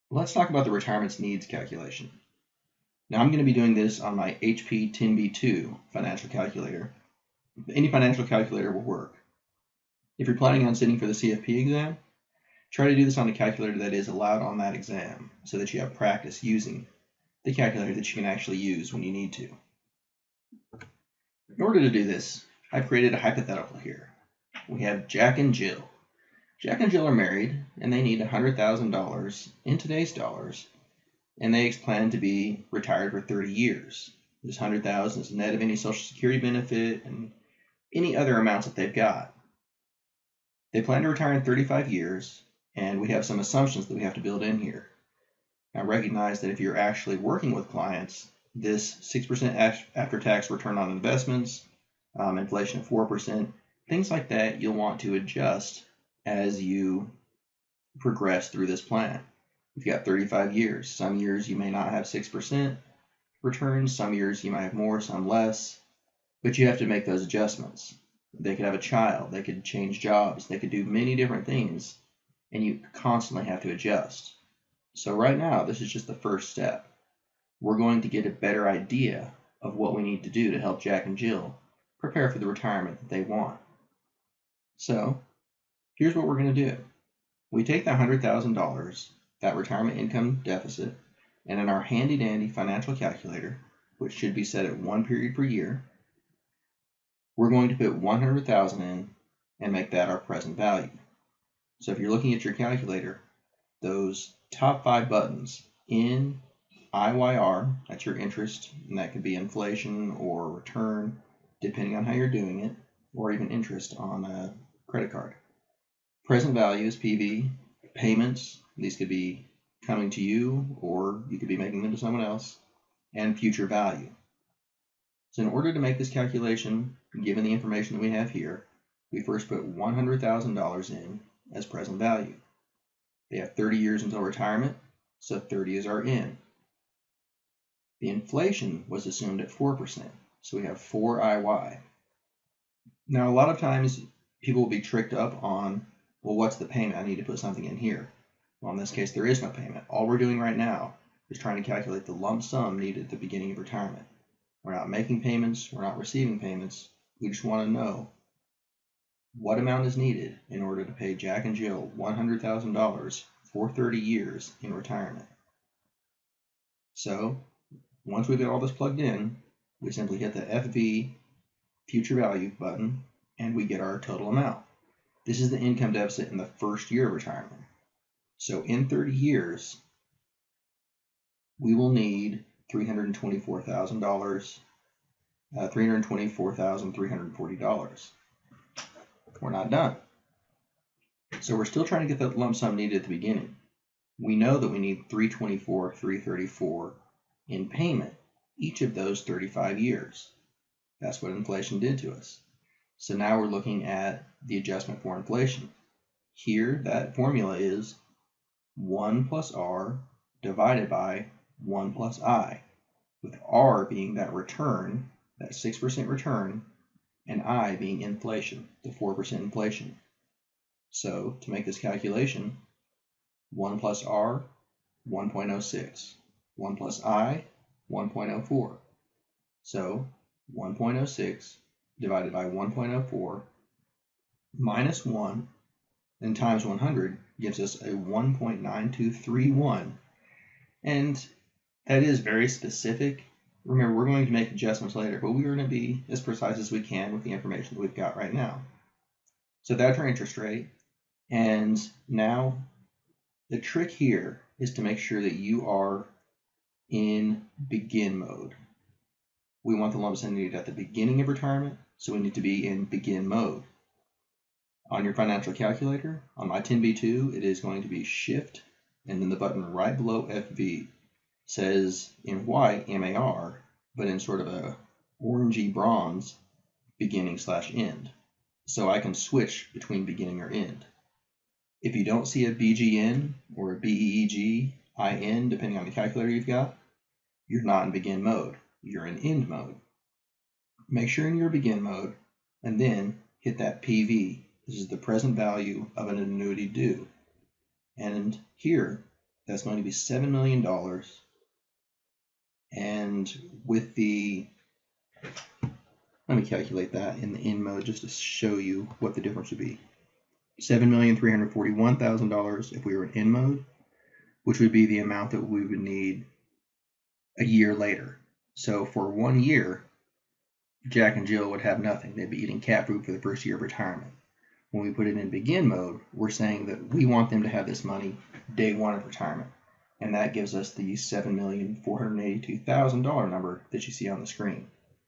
Let's talk about the retirement needs calculation. Now I'm going to be doing this on my HP 10B2 financial calculator. Any financial calculator will work. If you're planning on sitting for the CFP exam, try to do this on a calculator that is allowed on that exam so that you have practice using the calculator that you can actually use when you need to. In order to do this, I've created a hypothetical here. We have Jack and Jill. Jack and Jill are married and they need $100,000 in today's dollars, and they plan to be retired for 30 years. This $100,000 is net of any Social Security benefit and any other amounts that they've got. They plan to retire in 35 years, and we have some assumptions that we have to build in here. Now recognize that if you're actually working with clients, this 6% after-tax return on investments, inflation of 4%, things like that you'll want to adjust as you progress through this plan. You've got 35 years. Some years you may not have 6% returns. Some years you might have more, some less. But you have to make those adjustments. They could have a child. They could change jobs. They could do many different things. And you constantly have to adjust. So right now, this is just the first step. We're going to get a better idea of what we need to do to help Jack and Jill prepare for the retirement that they want. So here's what we're going to do. We take that $100,000, that retirement income deficit, and in our handy dandy financial calculator, which should be set at 1 period per year, we're going to put 100,000 in and make that our present value. So if you're looking at your calculator, those top 5 buttons in IYR, that's your interest, and that could be inflation or return, depending on how you're doing it, or even interest on a credit card. Present value is PV. Payments, these could be coming to you, or you could be making them to someone else, and future value. So in order to make this calculation, given the information that we have here, we first put $100,000 in as present value. They have 30 years until retirement, so 30 is our in. The inflation was assumed at 4%, so we have 4 IY. Now, a lot of times people will be tricked up on, well, what's the payment? I need to put something in here. Well, in this case, there is no payment. All we're doing right now is trying to calculate the lump sum needed at the beginning of retirement. We're not making payments. We're not receiving payments. We just want to know what amount is needed in order to pay Jack and Jill $100,000 for 30 years in retirement. So once we get all this plugged in, we simply hit the FV future value button and we get our total amount. This is the income deficit in the first year of retirement. So in 30 years, we will need $324,000, $324,340. We're not done. So we're still trying to get the lump sum needed at the beginning. We know that we need $324,334 in payment each of those 35 years. That's what inflation did to us. So now we're looking at the adjustment for inflation. Here, that formula is 1 plus R divided by 1 plus I, with R being that return, that 6% return, and I being inflation, the 4% inflation. So to make this calculation, 1 plus R, 1.06. 1 plus I, 1.04. So 1.06 divided by 1.04 minus 1 and times 100 gives us a 1.9231. And that is very specific. Remember, we're going to make adjustments later, but we're going to be as precise as we can with the information that we've got right now. So that's our interest rate. And now the trick here is to make sure that you are in begin mode. We want the lump sum needed at the beginning of retirement, so we need to be in begin mode. On your financial calculator, on my 10B2, it is going to be Shift, and then the button right below FV says in white MAR, but in sort of a orangey bronze, beginning/end. So I can switch between beginning or end. If you don't see a BGN or a BEEGIN, depending on the calculator you've got, you're not in begin mode. You're in end mode. Make sure in your begin mode, and then hit that PV. This is the present value of an annuity due. And here, That's going to be $7 million. And with the, let me calculate that in the in mode just to show you what the difference would be. $7,341,000 if we were in in mode, which would be the amount that we would need a year later. So for 1 year, Jack and Jill would have nothing. They'd be eating cat food for the first year of retirement. When we put it in begin mode, we're saying that we want them to have this money day one of retirement. And that gives us the $7,482,000 number that you see on the screen.